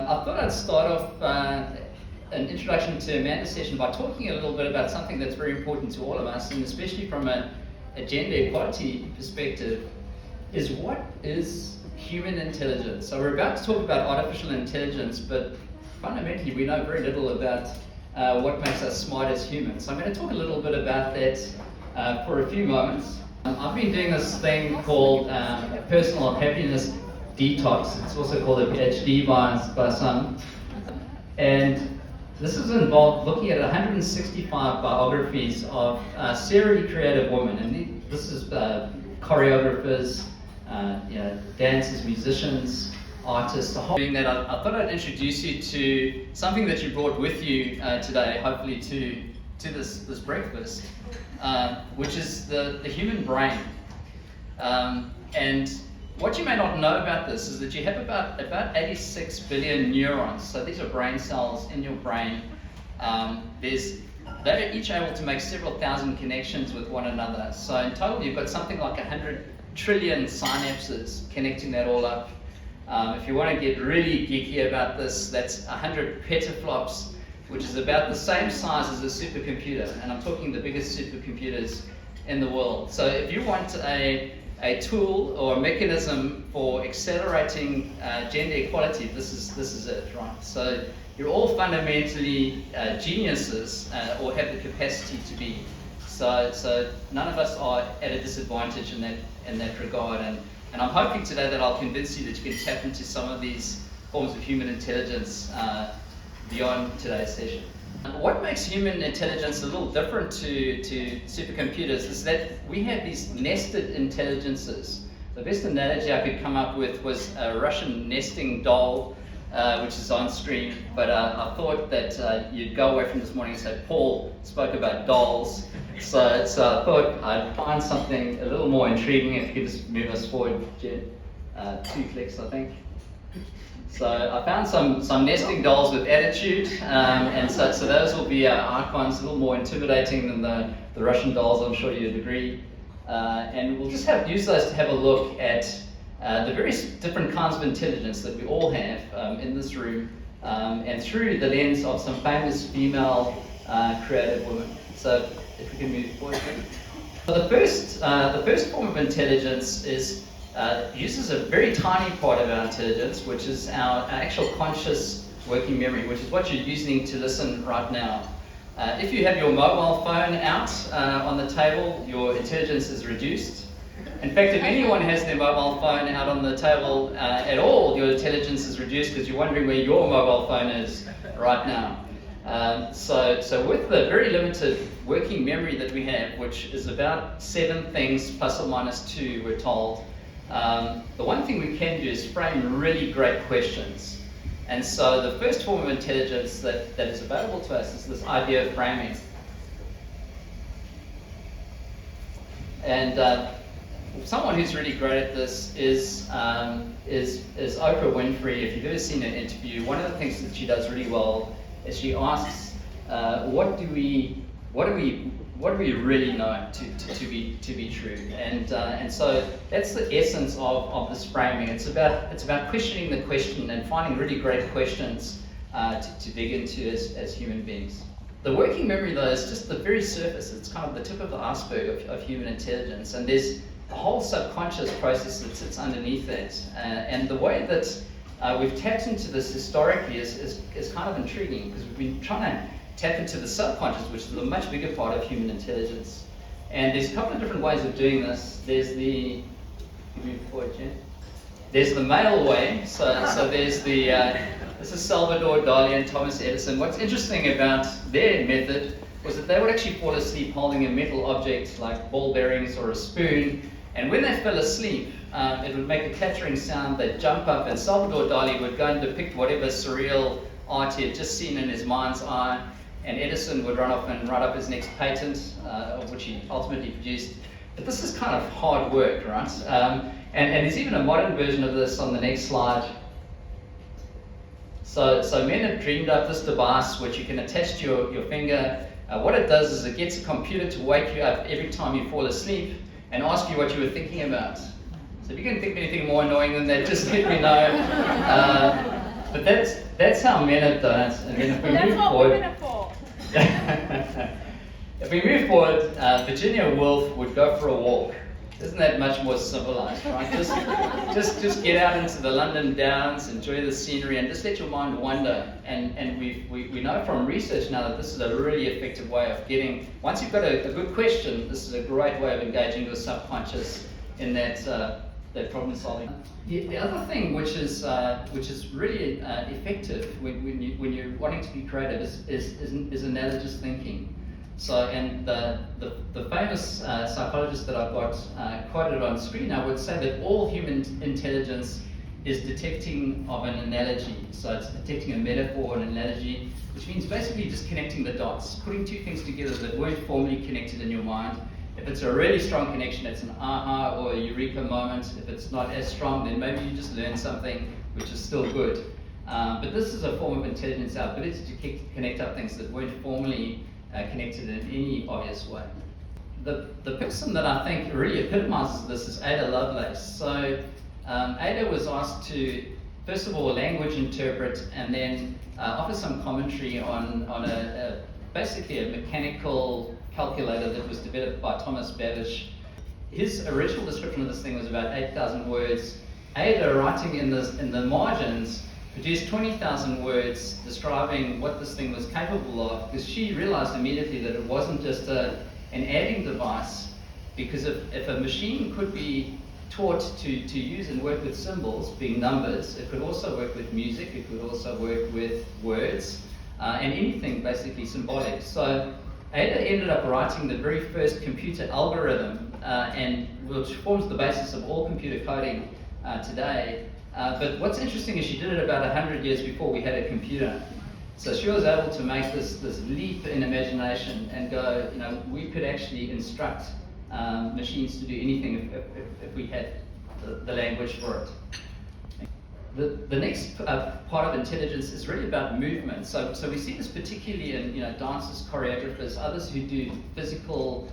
I thought I'd start off an introduction to Amanda's session by talking a little bit about something that's very important to all of us, and especially from a gender equality perspective, is what is human intelligence. So we're about to talk about artificial intelligence, but fundamentally we know very little about what makes us smart as humans. So I'm going to talk a little bit about that for a few moments. I've been doing this thing called personal happiness detox. It's also called a PhD by some. And this is involved looking at 165 biographies of serially creative women. And this is choreographers, dancers, musicians, artists. Doing that, I thought I'd introduce you to something that you brought with you today, hopefully to this breakfast, which is the human brain. And what you may not know about this is that you have about 86 billion neurons. So these are brain cells in your brain. They're each able to make several thousand connections with one another. So in total, you've got something like 100 trillion synapses connecting that all up. If you want to get really geeky about this, that's 100 petaflops, which is about the same size as a supercomputer. And I'm talking the biggest supercomputers in the world. So if you want a tool or a mechanism for accelerating gender equality, this is it, right? So you're all fundamentally geniuses or have the capacity to be. So none of us are at a disadvantage in that regard. And I'm hoping today that I'll convince you that you can tap into some of these forms of human intelligence beyond today's session. What makes human intelligence a little different to supercomputers is that we have these nested intelligences. The best analogy I could come up with was a Russian nesting doll, which is on screen, but I thought that you'd go away from this morning and say, Paul spoke about dolls, so I thought I'd find something a little more intriguing. If you could just move us forward, Jen, 2 clicks, I think. So I found some nesting dolls with attitude, and so those will be our icons, a little more intimidating than the Russian dolls, I'm sure you'd agree. And we'll just use those to have a look at the various different kinds of intelligence that we all have in this room, and through the lens of some famous female creative women. So if we can move forward. So the first form of intelligence uses a very tiny part of our intelligence, which is our actual conscious working memory, which is what you're using to listen right now. If you have your mobile phone out on the table, your intelligence is reduced. In fact, if anyone has their mobile phone out on the table at all, your intelligence is reduced because you're wondering where your mobile phone is right now. So with the very limited working memory that we have, which is about 7 things plus or minus 2, we're told, the one thing we can do is frame really great questions. And so the first form of intelligence that is available to us is this idea of framing. And someone who's really great at this is Oprah Winfrey. If you've ever seen an interview, one of the things that she does really well is she asks, what do we really know to be true? And so that's the essence of this framing. It's about questioning the question and finding really great questions to dig into as human beings. The working memory, though, is just the very surface. It's kind of the tip of the iceberg of human intelligence, and there's a whole subconscious process that sits underneath that. And the way that we've tapped into this historically is kind of intriguing, because we've been trying to tap into the subconscious, which is a much bigger part of human intelligence. And there's a couple of different ways of doing this. There's the, move forward, Jen. There's the male way. So there's this is Salvador Dali and Thomas Edison. What's interesting about their method was that they would actually fall asleep holding a metal object like ball bearings or a spoon. And when they fell asleep, it would make a clattering sound. They'd jump up, and Salvador Dali would go and depict whatever surreal art he had just seen in his mind's eye. And Edison would run off and write up his next patent, of which he ultimately produced. But this is kind of hard work, right? And there's even a modern version of this on the next slide. So men have dreamed up this device which you can attach to your finger. What it does is it gets a computer to wake you up every time you fall asleep and ask you what you were thinking about. So if you can think of anything more annoying than that, just let me know. But that's how men have done it. And then if we That's move what forward, women are for. if we move forward, Virginia Woolf would go for a walk. Isn't that much more civilized, right? Just get out into the London Downs, enjoy the scenery, and just let your mind wander. And we know from research now that this is a really effective way of getting. Once you've got a good question, this is a great way of engaging your subconscious in that problem solving. The other thing which is really effective when you're wanting to be creative is analogous thinking. So, and the famous psychologist that I've got quoted on screen, I would say that all human intelligence is detecting of an analogy. So it's detecting a metaphor, an analogy, which means basically just connecting the dots, putting two things together that weren't formally connected in your mind. If it's a really strong connection, it's an aha or a eureka moment. If it's not as strong, then maybe you just learned something which is still good. But this is a form of intelligence, our ability to connect up things that weren't formally connected in any obvious way. The person that I think really epitomizes this is Ada Lovelace. So Ada was asked to, first of all, language interpret and then offer some commentary on basically a mechanical calculator that was developed by Thomas Babbage. His original description of this thing was about 8,000 words. Ada, writing in the margins, produced 20,000 words describing what this thing was capable of, because she realized immediately that it wasn't just an adding device, because if a machine could be taught to use and work with symbols, being numbers, it could also work with music, it could also work with words, and anything basically symbolic. So Ada ended up writing the very first computer algorithm, and which forms the basis of all computer coding today. But what's interesting is she did it about 100 years before we had a computer. So she was able to make this leap in imagination and go, we could actually instruct machines to do anything if we had the language for it. The next part of intelligence is really about movement. So we see this particularly in dancers, choreographers, others who do physical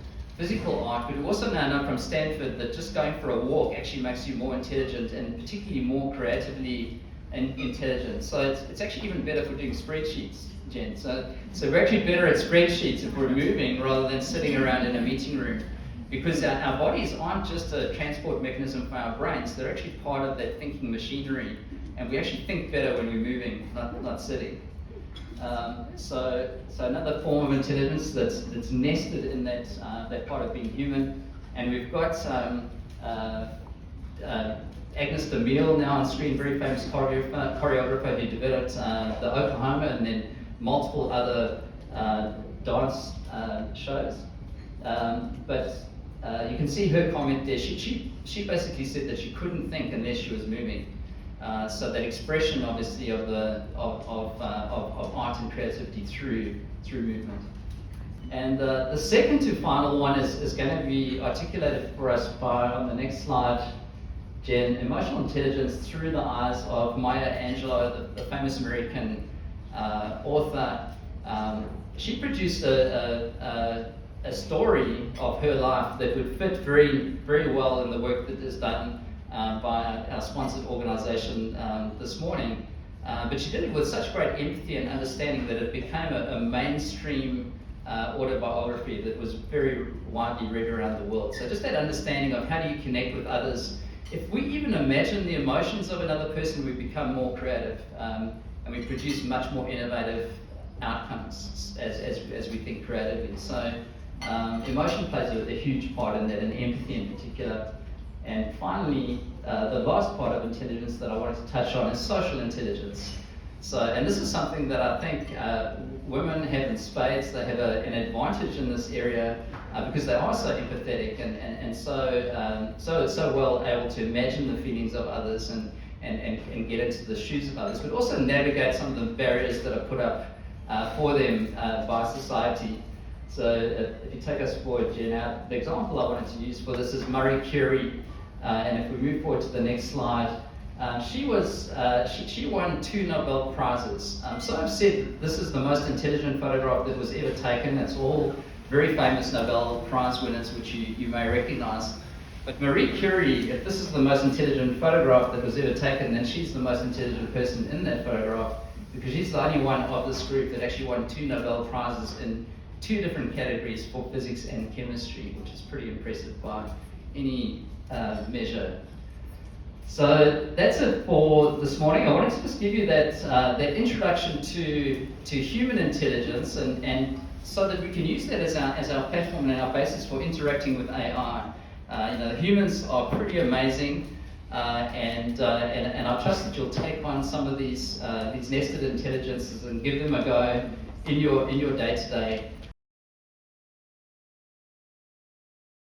art, but we also now know from Stanford that just going for a walk actually makes you more intelligent and particularly more creatively intelligent. So it's actually even better for doing spreadsheets, Jen. So we're actually better at spreadsheets if we're moving rather than sitting around in a meeting room, because our bodies aren't just a transport mechanism for our brains, they're actually part of that thinking machinery, and we actually think better when we're moving, not sitting. So another form of intelligence that's nested in that part of being human. And we've got Agnes DeMille now on screen, very famous choreographer who developed the Oklahoma and then multiple other dance shows. But you can see her comment there. She basically said that she couldn't think unless she was moving. So that expression, obviously, of art and creativity through movement. And the second to final one is going to be articulated for us by, on the next slide, Jen, emotional intelligence through the eyes of Maya Angelou, the famous American author. She produced a story of her life that would fit very, very well in the work that is done by our sponsored organization this morning. But she did it with such great empathy and understanding that it became a mainstream autobiography that was very widely read around the world. So just that understanding of how do you connect with others. If we even imagine the emotions of another person, we become more creative, and we produce much more innovative outcomes as we think creatively. So emotion plays a huge part in that, and empathy in particular. And finally, the last part of intelligence that I wanted to touch on is social intelligence. So, and this is something that I think women have in spades. They have an advantage in this area because they are so empathetic and so well able to imagine the feelings of others and get into the shoes of others, but also navigate some of the barriers that are put up for them by society. So if you take us forward, Jen, the example I wanted to use for this is Marie Curie. And if we move forward to the next slide, she won 2 Nobel Prizes. So I've said this is the most intelligent photograph that was ever taken. It's all very famous Nobel Prize winners, which you may recognize. But Marie Curie, if this is the most intelligent photograph that was ever taken, then she's the most intelligent person in that photograph, because she's the only one of this group that actually won 2 Nobel Prizes in 2 different categories for physics and chemistry, which is pretty impressive by any measure. So that's it for this morning. I wanted to just give you that introduction to human intelligence, and so that we can use that as our platform and our basis for interacting with AI. Humans are pretty amazing, and I trust that you'll take on some of these nested intelligences and give them a go in your day-to-day